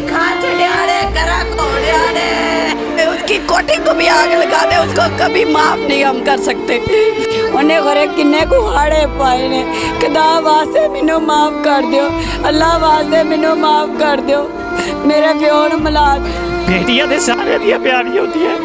खा चढ़ियाड़े करा खोड़ियाड़े उसकी कोठी को भी आग लगा दे उसको कभी माफ नहीं हम कर सकते। उन्हें घरे किन्ने कुहाड़े पाए ने खुदा वास्ते मैनू माफ कर दियो, अल्लाह वास्ते मैनू माफ कर दियो, मेरे प्यो नूं मिला दे। बेटियां ते सारे दियां प्यारियां होंदियां।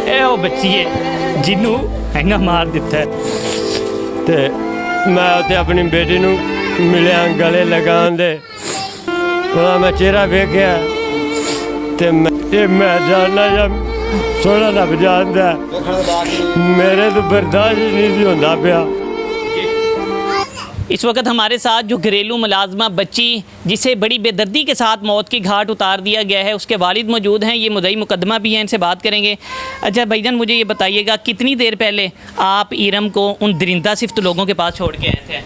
ਇਹ ਉਹ ਬੱਚੀ ਹੈ ਜਿਹਨੂੰ ਹੈਂਗਾ ਮਾਰ ਦਿੱਤਾ ਤੇ ਮੈਂ ਉੱਥੇ ਆਪਣੀ ਬੇਟੀ ਨੂੰ ਮਿਲਿਆ ਗਲੇ ਲਗਾਉਣ ਦੇ ਉਹਦਾ ਮੈਂ ਚਿਹਰਾ ਵੇਖਿਆ ਤੇ ਮੈਂ ਜਾਣਦਾ ਜਾਂ ਸੋਹਣਾ ਰੱਬ ਜਾਣਦਾ ਮੇਰੇ ਤੋਂ ਬਰਦਾਸ਼ਤ नहीं ਸੀ ਹੁੰਦਾ ਪਿਆ। इस वक्त हमारे साथ जो घरेलू मुलाजमा बच्ची जिसे बड़ी बेदर्दी के साथ मौत की घाट उतार दिया गया है उसके वालिद मौजूद हैं, ये मुद्दई मुकदमा भी हैं, इनसे बात करेंगे। अच्छा भाईजान मुझे ये बताइएगा कितनी देर पहले आप इरम को उन दरिंदा सिफ्त लोगों के पास छोड़ के आए थे?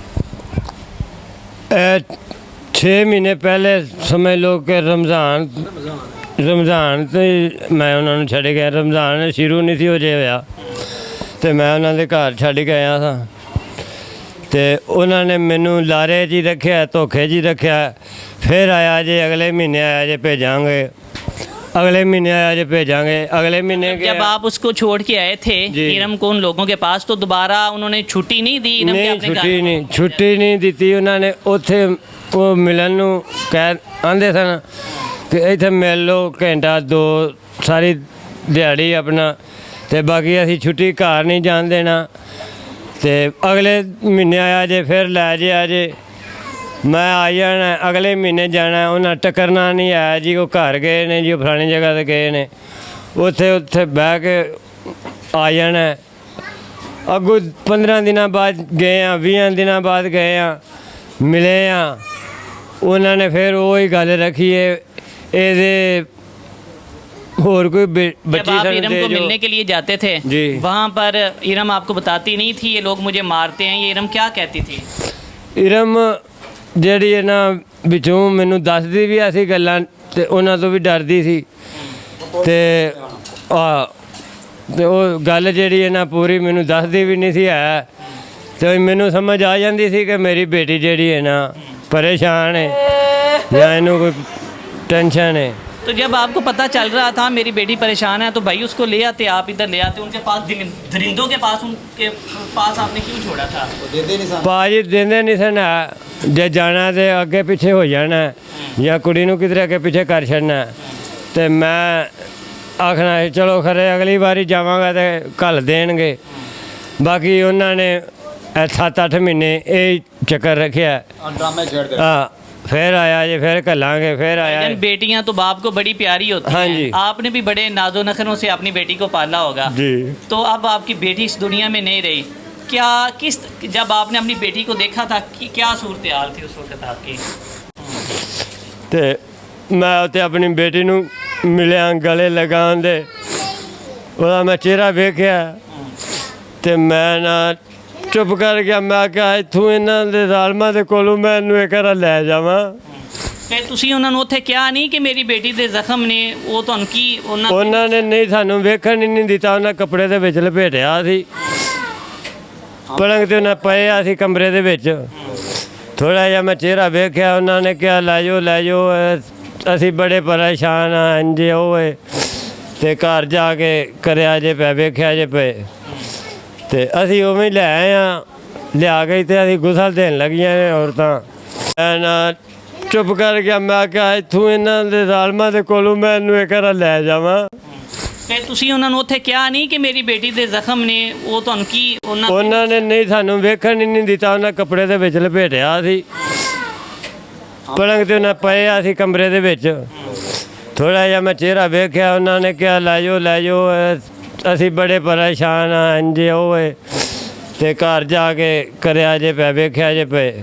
6 महीने पहले समझ लो कि रमज़ान तो मैं उन्होंने छड़ गया। रमज़ान शुरू नहीं थी हो जे होया तो मैं उन्होंने घर छड़ के आया था तो उन्होंने मैनू लारे जी रखा, धोखे जी रखा। फिर आया जे अगले महीने आया जे भेजांगे, अगले महीने आया जे भेजांगे, अगले महीने जब आप उसको छोड़ के आए थे इरम को उन लोगों के पास तो दोबारा उन्होंने छुट्टी नहीं दी? नहीं छुट्टी नहीं दी उन्होंने। उत्थे वो मिलन नूं कह आंदे सन कि इत्थे मिल लो घंटा दो सारी दिहाड़ी अपना ते बाकी असीं छुट्टी घर नहीं जान देना। तो अगले महीने आया जे फिर लै जे अजे मैं आ जाना, अगले महीने जाना। उन्हें टकरना नहीं आया जी वो घर गए ने जी फलानी जगह ते गए ने उत्थे उत्थे बह के आ जाना। अगू 15 दिन बाद गए हैं, 20 दिन बाद गए हैं, मिले हैं। उन्होंने फिर वही गल रखी है ये और कोई जब आप इरम को मिलने के लिए जाते थे जी वहाँ पर इरम आपको बताती नहीं थी ये लोग मुझे मारते हैं? ये इरम क्या कहती थी? इरम ਜਿਹੜੀ ਹੈ ਨਾ ਵਿੱਚੋਂ ਮੈਨੂੰ ਦੱਸਦੀ ਵੀ ਅਸੀਂ ਗੱਲਾਂ ਤੇ ਉਹਨਾਂ ਤੋਂ ਵੀ ਡਰਦੀ ਸੀ ਤੇ ਉਹ ਗੱਲ ਜਿਹੜੀ ਹੈ ਨਾ ਪੂਰੀ ਮੈਨੂੰ ਦੱਸਦੀ ਵੀ ਨਹੀਂ ਸੀ ਹੈ ਤੇ ਮੈਨੂੰ ਸਮਝ ਆ ਜਾਂਦੀ ਸੀ ਕਿ ਮੇਰੀ ਬੇਟੀ ਜਿਹੜੀ ਹੈ ਨਾ परेशान है या इन्हों कोई टेंशन है। तो जब आपको पता चल रहा था मेरी बेटी परेशान है तो भाई उसको ले आते, आप इधर ले आते उनके पास, दरिंदों के पास, उनके पास आपने क्यों छोड़ा था? भाजी देंदे नहीं सन जे जाना तो अगे पीछे हो जाना या कुड़ी नूं किधर अगे पीछे कर छड़ना। तो मैं आखना चलो खरे अगली बारी जावांगा तो घल देणगे। बाकी उन्होंने 7-8 महीने यही चक्कर रखे। हाँ फिर आया जी फिर घलांगे फिर आया। बेटियां तो बाप को बड़ी प्यारी होती हैं। हाँ जी। आपने भी बड़े नाजो नखरों से अपनी बेटी को पाला होगा जी। तो अब आपकी बेटी इस दुनिया में नहीं रही, क्या किस जब आपने अपनी बेटी को देखा था कि क्या सूरत हाल थी उस वक्त आपकी? तो मैं उत्ते अपनी बेटी नूं मिलिया गले लगाउण दे ਉਹਦਾ मैं चेहरा वेख्या तो मैं ना चुप कर गया। मैं क्या इत्थों इन्हां दे ਜ਼ਾਲਮਾਂ ਦੇ ਕੋਲੋਂ मैं इन्हूं एक घर लै जावां। ਤੇ ਤੁਸੀਂ ਉਹਨਾਂ ਨੂੰ ਉੱਥੇ ਕਿਹਾ ਨਹੀਂ ਕਿ ਮੇਰੀ ਬੇਟੀ ਦੇ ਜ਼ਖਮ ਨੇ? ਉਹ ਤੁਹਾਨੂੰ ਕੀ ਉਹਨਾਂ ਨੇ ਨਹੀਂ ਸਾਨੂੰ ਵੇਖਣ ਹੀ ਨਹੀਂ ਦਿੱਤਾ। ਉਹਨਾਂ ਕੱਪੜੇ ਦੇ ਵਿੱਚ ਲਪੇਟਿਆ ਸੀ, ਪਲੰਗ ਤੇ ਉਹਨਾਂ ਪਏ ਆ ਸੀ ਕਮਰੇ ਦੇ ਵਿੱਚ। ਥੋੜਾ ਜਿਹਾ ਮੈਂ ਚਿਹਰਾ ਵੇਖਿਆ, ਉਹਨਾਂ ਨੇ ਕਿਹਾ ਲੈ ਜਾਓ ਅਸੀਂ ਬੜੇ ਪਰੇਸ਼ਾਨ ਹਾਂ ਇੰਜੇ ਹੋਏ ਤੇ ਘਰ ਜਾ ਕੇ ਕਰਿਆ ਜੇ ਪੈ ਵੇਖਿਆ ਜੇ ਪਏ ਤੇ ਅਸੀਂ ਉਵੇਂ ਲੈ ਆਏ ਆ। ਲਿਆ ਗਈ ਤੇ ਅਸੀਂ ਗੁਸਲ ਦੇਣ ਲੱਗੀਆਂ ਨੇ ਔਰਤਾਂ। ਮੈਂ ਨਾ ਚੁੱਪ ਕਰ ਗਿਆ। ਮੈਂ ਕਿਹਾ ਇੱਥੋਂ ਇਹਨਾਂ ਦੇ ਜ਼ਾਲਮਾਂ ਦੇ ਕੋਲੋਂ ਮੈਂ ਇਹਨੂੰ ਇੱਕ ਘਰ ਲੈ ਜਾਵਾਂ। ਤੇ ਤੁਸੀਂ ਉਹਨਾਂ ਨੂੰ ਉੱਥੇ ਕਿਹਾ ਨਹੀਂ ਕਿ ਮੇਰੀ ਬੇਟੀ ਦੇ ਜ਼ਖਮ ਨੇ? ਉਹ ਤੁਹਾਨੂੰ ਕੀ ਉਹਨਾਂ ਨੇ ਨਹੀਂ ਸਾਨੂੰ ਵੇਖਣ ਹੀ ਨਹੀਂ ਦਿੱਤਾ। ਉਹਨਾਂ ਕੱਪੜੇ ਦੇ ਵਿੱਚ ਲਪੇਟਿਆ ਸੀ, ਪਲੰਗ ਤੇ ਉਹਨਾਂ ਪਏ ਆ ਸੀ ਕਮਰੇ ਦੇ ਵਿੱਚ। ਥੋੜਾ ਜਿਹਾ ਮੈਂ ਚਿਹਰਾ ਵੇਖਿਆ, ਉਹਨਾਂ ਨੇ ਕਿਹਾ ਲੈ ਜਾਓ ਅਸੀਂ ਬੜੇ ਪਰੇਸ਼ਾਨ ਹਾਂ ਇੰਜੇ ਹੋਏ ਤੇ ਘਰ ਜਾ ਕੇ ਕਰਿਆ ਜੇ ਪੈ ਵੇਖਿਆ ਜੇ ਪਏ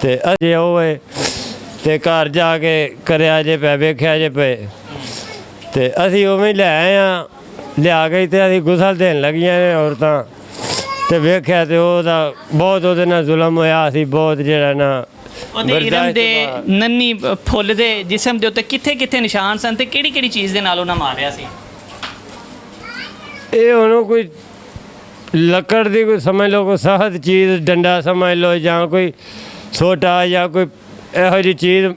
ਤੇ ਅਜੇ ਹੋਏ ਤੇ ਘਰ ਜਾ ਕੇ ਕਰਿਆ ਜੇ ਪੈ ਵੇਖਿਆ ਜੇ ਪਏ ਤੇ ਅਸੀਂ ਉਵੇਂ ਲੈ ਆਏ ਆ। ਲਿਆ ਗਈ ਤੇ ਅਸੀਂ ਗੁਸਲ ਦੇਣ ਲੱਗੀਆਂ ਨੇ ਔਰਤਾਂ ਤੇ ਵੇਖਿਆ ਤੇ ਉਹਦਾ ਬਹੁਤ ਉਹਦੇ ਨਾਲ ਜ਼ੁਲਮ ਹੋਇਆ ਸੀ ਬਹੁਤ। ਜਿਹੜਾ ਨਾ ਉਹਦੇ ਇਰਮ ਦੇ ਨੰਨੀ ਫੁੱਲ ਦੇ ਜਿਸਮ ਦੇ ਉੱਤੇ ਕਿੱਥੇ ਕਿੱਥੇ ਨਿਸ਼ਾਨ ਸਨ ਤੇ ਕਿਹੜੀ ਕਿਹੜੀ ਚੀਜ਼ ਦੇ ਨਾਲ ਉਹਨਾਂ ਮਾਰਿਆ ਸੀ? ਇਹ ਉਹਨੂੰ ਕੋਈ ਲੱਕੜ ਦੀ ਕੋਈ ਸਮਝ ਲਓ ਕੋਈ ਸਖਤ ਚੀਜ਼, ਡੰਡਾ ਸਮਝ ਲਓ ਜਾਂ ਕੋਈ ਛੋਟਾ ਜਾਂ ਕੋਈ ਇਹੋ ਜਿਹੀ ਚੀਜ਼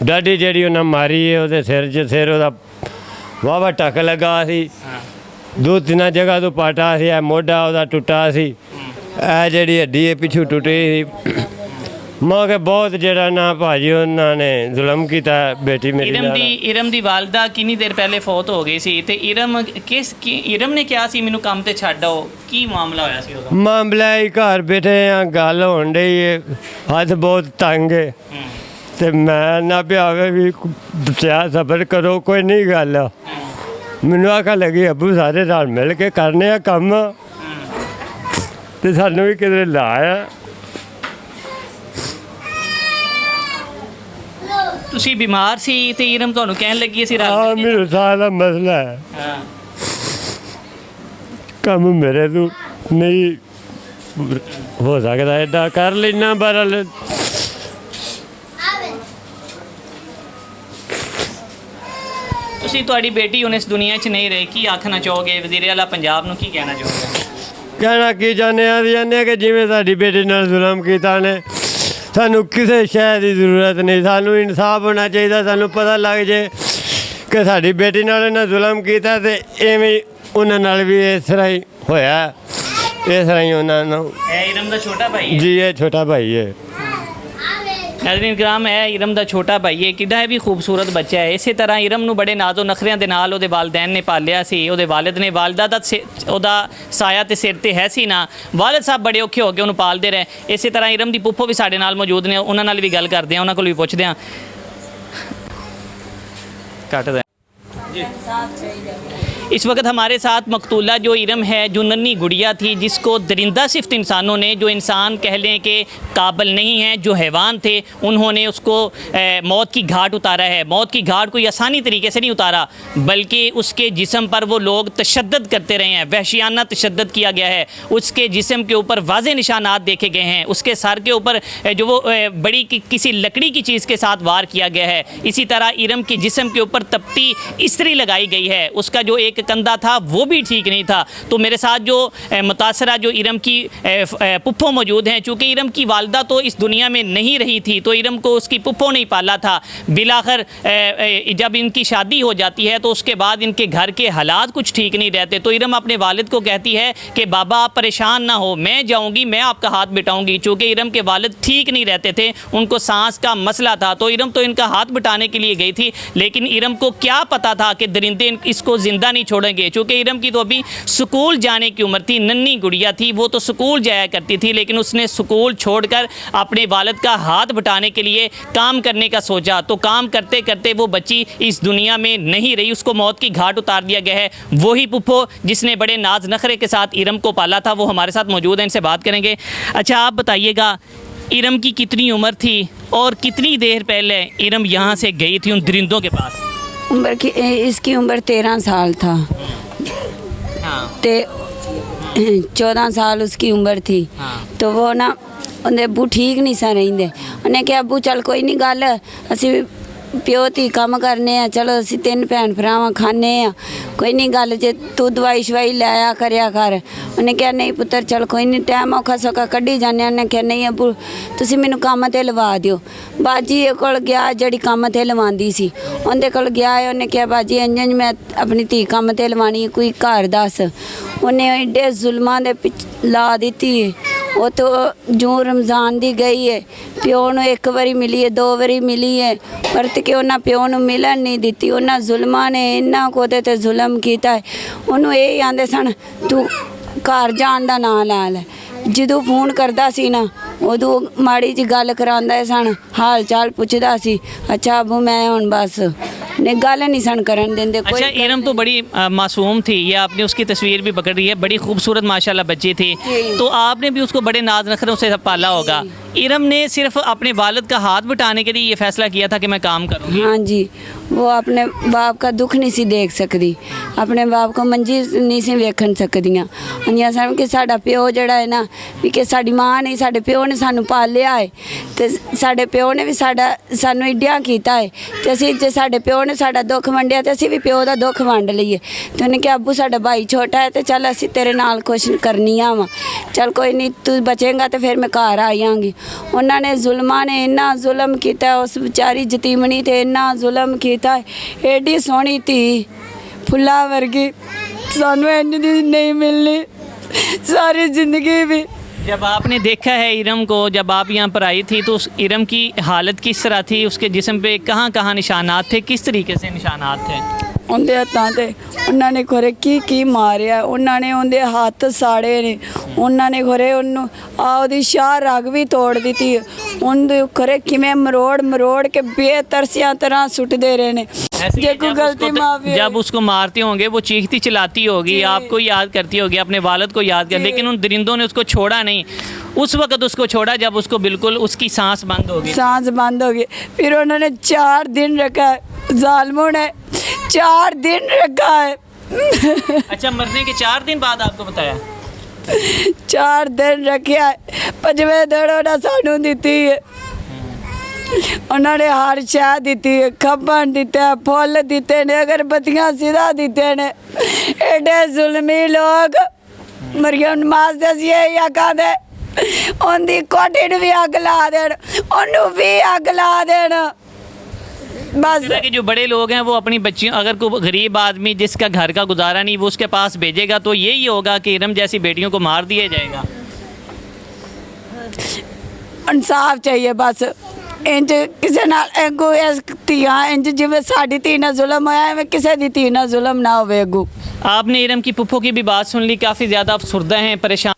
ਡਾਢੀ ਜਿਹੜੀ ਉਹਨਾਂ ਮਾਰੀ ਹੈ ਉਹਦੇ ਸਿਰ ਉਹਦਾ ਵਾਹਵਾ ਟੱਕ ਲੱਗਾ ਸੀ। ਦੋ ਤਿੰਨਾਂ ਜਗ੍ਹਾ ਤੋਂ ਪਾਟਾ ਸੀ। ਇਹ ਮੋਢਾ ਉਹਦਾ ਟੁੱਟਾ ਸੀ। ਇਹ ਜਿਹੜੀ ਹੱਡੀ ਹੈ ਪਿੱਛੋਂ ਟੁੱਟੀ ਸੀ। ਮਾਂ ਕੇ ਬਹੁਤ ਜਿਹੜਾ ਨਾ ਭਾਜੀ ਉਹਨਾਂ ਨੇ ਜ਼ੁਲਮ ਕੀਤਾ ਬੇਟੀ ਮੇਰੀ ਨਾਲ। ਇਰਮ ਦੀ ਵਾਲਦਾ ਕਿੰਨੀ ਦੇਰ ਪਹਿਲੇ ਫੌਤ ਹੋ ਗਈ ਸੀ ਤੇ ਇਰਮ ਨੇ ਕਿਹਾ ਸੀ ਮੈਨੂੰ ਕੰਮ ਤੇ ਛੱਡ ਆਓ, ਕੀ ਮਾਮਲਾ ਹੋਇਆ ਸੀ ਉਹਦਾ? ਮਾਮਲਾ ਹੀ ਘਰ ਬੈਠੇ ਆ, ਗੱਲ ਹੋਣ ਡਈ ਹੈ, ਹੱਥ ਬਹੁਤ ਤੰਗ ਹੈ ਤੇ ਮੈਂ ਨਾ ਪਿਆਵੇ ਵੀ ਬਚਿਆ ਸਬਰ ਕਰੋ, ਕੋਈ ਨਹੀਂ ਗੱਲ। ਮੈਨੂੰ ਆਖਣ ਲੱਗੀ ਅੱਬੂ ਸਾਰੇ ਨਾਲ ਮਿਲ ਕੇ ਕਰਨੇ ਆ ਕੰਮ ਤੇ ਸਾਨੂੰ ਵੀ ਕਿਤੇ ਲਾਇਆ। ਤੁਸੀਂ ਬਿਮਾਰ ਸੀ ਤੇ ਇਰਮ ਤੁਹਾਨੂੰ ਕਹਿਣ ਲੱਗੀ ਅਸੀਂ ਹਾਂ, ਮੇਰੇ ਸਾਰਾ ਮਸਲਾ ਹੈ। ਕੰਮ ਮੇਰੇ ਤੋਂ ਨਹੀਂ ਹੋ ਸਕਦਾ, ਐਡਾ ਕਰ ਲੈਣਾ ਬਰਲ। ਤੁਸੀਂ ਤੁਹਾਡੀ ਬੇਟੀ ਹੁਣ ਇਸ ਦੁਨੀਆ 'ਚ ਨਹੀਂ ਰਹੀ, ਕੀ ਆਖਣਾ ਚਾਹੋਗੇ ਵਜ਼ੀਰ ਆਲਾ ਪੰਜਾਬ ਨੂੰ, ਕੀ ਕਹਿਣਾ ਚਾਹੋਗੇ? ਕਹਿਣਾ ਕੀ ਚਾਹੁੰਦੇ ਆ ਕਿ ਜਿਵੇਂ ਸਾਡੀ ਬੇਟੀ ਨਾਲ ਜ਼ੁਲਮ ਕੀਤਾ ਨੇ, ਸਾਨੂੰ ਕਿਸੇ ਸ਼ੈ ਦੀ ਜ਼ਰੂਰਤ ਨਹੀਂ। ਸਾਨੂੰ ਇਨਸਾਫ ਹੋਣਾ ਚਾਹੀਦਾ। ਸਾਨੂੰ ਪਤਾ ਲੱਗ ਜੇ ਕਿ ਸਾਡੀ ਬੇਟੀ ਨਾਲ ਇਹਨਾਂ ਜ਼ੁਲਮ ਕੀਤਾ ਤੇ ਐਵੇਂ ਉਹਨਾਂ ਨਾਲ ਵੀ ਇਸ ਤਰ੍ਹਾਂ ਹੀ ਹੋਇਆ। ਇਸ ਤਰ੍ਹਾਂ ਹੀ ਉਹਨਾਂ ਨੂੰ। ਇਹ ਇਰਮ ਦਾ ਛੋਟਾ ਭਾਈ ਹੈ ਜੀ, ਇਹ ਛੋਟਾ ਭਾਈ ਹੈ। ਨਾਜ਼ਰੀਨ ਇਕਰਾਮ, ਹੈ ਇਰਮ ਦਾ ਛੋਟਾ ਭਾਈ ਹੈ। ਕਿੱਡਾ ਵੀ ਖੂਬਸੂਰਤ ਬੱਚਾ ਹੈ। ਇਸੇ ਤਰ੍ਹਾਂ ਇਰਮ ਨੂੰ ਬੜੇ ਨਾਜ਼ੋ ਨਖਰਿਆਂ ਦੇ ਨਾਲ ਉਹਦੇ ਵਾਲਿदैन ਨੇ ਪਾਲਿਆ ਸੀ। ਉਹਦੇ ਵਾਲਿਦ ਨੇ, ਵਾਲਦਾ ਦਾ ਉਹਦਾ ਸਾਇਆ ਤੇ ਸਿਰ ਤੇ ਹੈ ਸੀ ਨਾ। ਵਾਲਿਦ ਸਾਹਿਬ ਬੜੇ ਔਖੇ ਹੋ ਕੇ ਉਹਨੂੰ ਪਾਲਦੇ ਰਹੇ। ਇਸੇ ਤਰ੍ਹਾਂ ਇਰਮ ਦੀ ਪੁੱਪੋ ਵੀ ਸਾਡੇ ਨਾਲ ਮੌਜੂਦ ਨੇ, ਉਹਨਾਂ ਨਾਲ ਵੀ ਗੱਲ ਕਰਦੇ ਹਾਂ, ਉਹਨਾਂ ਕੋਲ ਵੀ ਪੁੱਛਦੇ ਹਾਂ। ਕੱਟਦਾ इस वक्त हमारे साथ मकतूला जो इरम है, जो नन्ही गुड़िया थी जिसको दरिंदा सिफ्त इंसानों ने, जो इंसान कह लें कि काबिल नहीं है, जो हैवान थे, उन्होंने उसको मौत की घाट उतारा है। मौत की घाट कोई आसानी तरीके से नहीं उतारा, बल्कि उसके जिस्म पर वो लोग तशद्दुद करते रहे हैं, वहशियाना तशद्दुद किया गया है। उसके जिस्म के ऊपर वाज़े निशानात देखे गए हैं। उसके सर के ऊपर जो वो बड़ी किसी लकड़ी की चीज़ के साथ वार किया गया है। इसी तरह इरम के जिस्म के ऊपर तपती इस्त्री लगाई गई है। उसका जो एक कंधा था वो भी ठीक नहीं था। तो मेरे साथ जो मुतासरा जो इरम की पुप्पो मौजूद हैं। चूँकि इरम की वालदा तो इस दुनिया में नहीं रही थी, तो इरम को उसकी पुप्पो नहीं पाला था। बिलाखिर जब इनकी शादी हो जाती है तो उसके बाद इनके घर के हालात कुछ ठीक नहीं रहते। तो इरम अपने वालिद को कहती है कि बाबा आप परेशान ना हो, मैं जाऊँगी, मैं आपका हाथ बिठाऊँगी। चूँकि इरम के वालिद ठीक नहीं रहते थे, उनको सांस का मसला था, तो इरम तो इनका हाथ बिठाने के लिए गई थी। लेकिन इरम को क्या पता था कि दरिंदे इसको ज़िंदा नहीं छोड़ेंगे। चूँकि इरम की तो अभी स्कूल जाने की उम्र थी, नन्ही गुड़िया थी, वो तो स्कूल जाया करती थी, लेकिन उसने स्कूल छोड़कर अपने वालिद का हाथ बटाने के लिए काम करने का सोचा। तो काम करते करते वो बच्ची इस दुनिया में नहीं रही, उसको मौत की घाट उतार दिया गया है। वही पुप्पो जिसने बड़े नाज नखरे के साथ इरम को पाला था, वो हमारे साथ मौजूद है, इनसे बात करेंगे। अच्छा, आप बताइएगा इरम की कितनी उम्र थी और कितनी देर पहले इरम यहाँ से गई थी उन दरिंदों के पास? उम्र की इसकी उम्र 13 साल था। हाँ। ते 14 साल उसकी उम्र थी। हाँ। तो वो ना ਉਹਦੇ ਅੱਬੂ ਠੀਕ ਨਹੀਂ ਸਨ ਰਹਿੰਦੇ। ਉਹਨੇ ਕਿਹਾ ਅੱਬੂ ਚੱਲ ਕੋਈ ਨਹੀਂ ਗੱਲ, ਅਸੀਂ ਪਿਓ ਧੀ ਕੰਮ ਕਰਨੇ ਆ, ਚਲੋ ਅਸੀਂ 3 ਭੈਣ ਭਰਾਵਾਂ ਖਾਂਦੇ ਆ, ਕੋਈ ਨਹੀਂ ਗੱਲ, ਜੇ ਤੂੰ ਦਵਾਈ ਸ਼ਵਾਈ ਲਿਆਇਆ ਕਰਿਆ ਕਰ। ਉਹਨੇ ਕਿਹਾ ਨਹੀਂ ਪੁੱਤਰ ਚੱਲ ਕੋਈ ਨਹੀਂ, ਟਾਈਮ ਔਖਾ ਸੌਖਾ ਕੱਢੀ ਜਾਂਦੇ। ਉਹਨੇ ਕਿਹਾ ਨਹੀਂ ਅੱਬੂ ਤੁਸੀਂ ਮੈਨੂੰ ਕੰਮ 'ਤੇ ਲਵਾ ਦਿਓ। ਬਾਜੀ ਕੋਲ ਗਿਆ, ਜਿਹੜੀ ਕੰਮ 'ਤੇ ਲਵਾਉਂਦੀ ਸੀ ਉਹਦੇ ਕੋਲ ਗਿਆ। ਉਹਨੇ ਕਿਹਾ ਬਾਜੀ ਇੰਝ ਮੈਂ ਆਪਣੀ ਧੀ ਕੰਮ 'ਤੇ ਲਵਾਉਣੀ, ਕੋਈ ਘਰ ਦੱਸ। ਉਹਨੇ ਐਡੇ ਜ਼ੁਲਮਾਂ ਦੇ ਲਾ ਦਿੱਤੀ। ਉਹ ਤੋਂ ਜੂੰ ਰਮਜ਼ਾਨ ਦੀ ਗਈ ਹੈ, ਪਿਓ ਨੂੰ 1 ਵਾਰੀ ਮਿਲੀ ਹੈ, 2 ਵਾਰੀ ਮਿਲੀ ਹੈ, ਪਰਤ ਕੇ ਉਹਨਾਂ ਪਿਓ ਨੂੰ ਮਿਲਣ ਨਹੀਂ ਦਿੱਤੀ। ਉਹਨਾਂ ਜ਼ੁਲਮਾਂ ਨੇ ਇੰਨਾ ਕੁ ਉਹਦੇ 'ਤੇ ਜ਼ੁਲਮ ਕੀਤਾ ਹੈ। ਉਹਨੂੰ ਇਹ ਆਂਦੇ ਸਨ ਤੂੰ ਘਰ ਜਾਣ ਦਾ ਨਾਂ ਲਾ ਲੈ। ਜਦੋਂ ਫੋਨ ਕਰਦਾ ਸੀ ਨਾ ਉਦੋਂ ਮਾੜੀ ਜਿਹੀ ਗੱਲ ਕਰਾਉਂਦਾ ਸਨ, ਹਾਲ ਚਾਲ ਪੁੱਛਦਾ ਸੀ। ਅੱਛਾ ਅੱਬੂ मैं ਹੁਣ बस ने गल नहीं सन करन देंदे। अच्छा, इरम तो बड़ी मासूम थी, ये आपने उसकी तस्वीर भी पकड़ रही है, बड़ी खूबसूरत माशाल्लाह बच्ची थी। तो आपने भी उसको बड़े नाज नखरों से पाला होगा। इरम ने सिर्फ अपने वालिद का हाथ बटाने के लिए ये फैसला किया था कि मैं काम करूँगी। हाँ जी, वो अपने बाप का दुख नहीं सी देख सकती, अपने बाप को मंजी नहीं सी वेखन सकदियाँ। उन्हें सन कि साडा प्यो जड़ा है ना, भी कि साडी माँ ने साडे प्यो ने सानू पालिया है, ते साडे प्यो ने भी सानू इड्डिया कीता है, ते असीं जे साडे प्यो ने साडा दुख वंडिया ते असीं भी प्यो दा दुख वंड लईए। ते उन्हें कहा अब्बू साडा भाई छोटा है, ते चल असीं तेरे नाल कुछ करनियां वा, चल कोई नहीं तू बचेगा तो फिर मैं घर आ जाऊँगी। ਉਹਨਾਂ ਨੇ ਜ਼ੁਲਮਾਂ ਨੇ ਇੰਨਾ ਜ਼ੁਲਮ ਕੀਤਾ ਉਸ ਵਿਚਾਰੀ ਯਤੀਮਣੀ ਤੇ ਇੰਨਾ ਜ਼ੁਲਮ ਕੀਤਾ ਐਡੀ ਸੋਹਣੀ ਧੀ ਫੁੱਲਾਂ ਵਰਗੀ ਸਾਨੂੰ ਇੰਨੀ ਦੀ ਨਹੀਂ ਮਿਲਣੀ सारी ज़िंदगी भी। जब आपने देखा है इरम को, जब आप यहाँ पर आई थी, तो उस इरम की हालत किस तरह थी? उसके जिस्म पे कहाँ कहाँ निशानात थे, किस तरीके से निशानात थे? ਉਹਦੇ ਹੱਥਾਂ ਤੇ ਉਹਨਾਂ ਨੇ ਖਰੇ ਕੀ ਮਾਰਿਆ, ਉਹਨਾਂ ਨੇ ਉਹਦੇ ਹੱਥ ਸਾੜੇ ਨੇ, ਉਹਨਾਂ ਨੇ ਖਰੇ ਉਹਨੂੰ ਉਹਦੀ ਸ਼ਾਹ ਰਗ ਵੀ ਤੋੜ ਦਿੱਤੀ, ਉਹਦੇ ਖਰੇ ਕਿਵੇਂ ਮਰੋੜ ਕੇ ਬੇਤਰਸਿਆਂ ਤਰ੍ਹਾਂ ਸੁੱਟਦੇ ਰਹੇ ਨੇ। ऐसे ਜੇ ही ਕੋਈ गलती माफी जब उसको मारते होंगे वो चीखती चिल्लाती होगी, आपको याद करती होगी, अपने वालिद को याद कर, लेकिन उन दरिंदों ने उसको छोड़ा नहीं। उस वक्त उसको छोड़ा जब उसको बिल्कुल उसकी सांस बंद हो गई। सांस बंद हो गई। फिर उन्होंने 4 दिन रखा है, जालिमों ने 4 दिन रखा है। अच्छा, मरने के 4 दिन बाद आपको बताया? 4 दिन रखा है, 5वें दिन उन्हें सानू दी है। उन्होंने हर शह दी है, खब्बन दिता है, फुल दिते ने, अगरबत्तियां सीधा दिते ने। एडे जुल्मी लोग मरियम नमाज दसिए या कहते उनकी कोठी नूं भी अग ला देन, ओनू भी अग ला देन। बस कि जो बड़े लोग हैं वो अपनी बच्चियों, अगर कोई गरीब आदमी जिसका घर का गुजारा नहीं वो उसके पास भेजेगा तो यही होगा कि इरम जैसी बेटियों को मार दिया जाएगा। इंसाफ चाहिए बस। इंज किसी नाल अगू इस धीआं इंज जिवें साडी धी नाल जुल्म होया एवें किसी दी धी नाल जुल्म ना होवे अगू। आपने इरम की पुप्पो की भी बात सुन ली, काफ़ी ज़्यादा अफसुर्दा हैं, परेशान